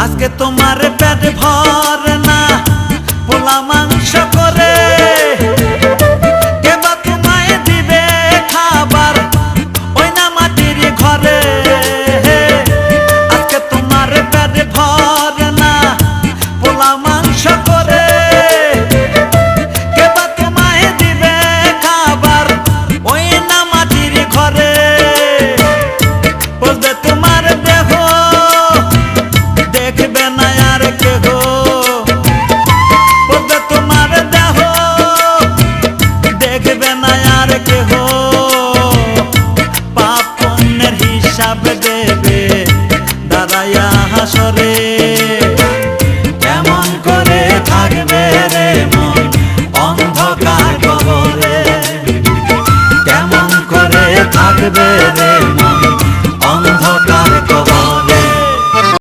আজকে তোমার পেট ভরে না পোলা মাংস করে, কেবা তোমায় দিবে খাবার ওই না মাটির ঘরে। আজকে তোমার পেট ভরে না পোলা মাংস করে, কেবা তোমায় দিবে খাবার ওই না মাটির ঘরে। বলবে তোমার দেহ দেখবে না আর কেহ, বলবে তোমার দেহ দেখবে না আর কেহ। পাপ পুণ্যের হিসাব দেবে দাঁড়াইয়া হাসরে। কেমন করে থাকবে রে মন অন্ধকার কবরে, কেমন করে থাকবে রে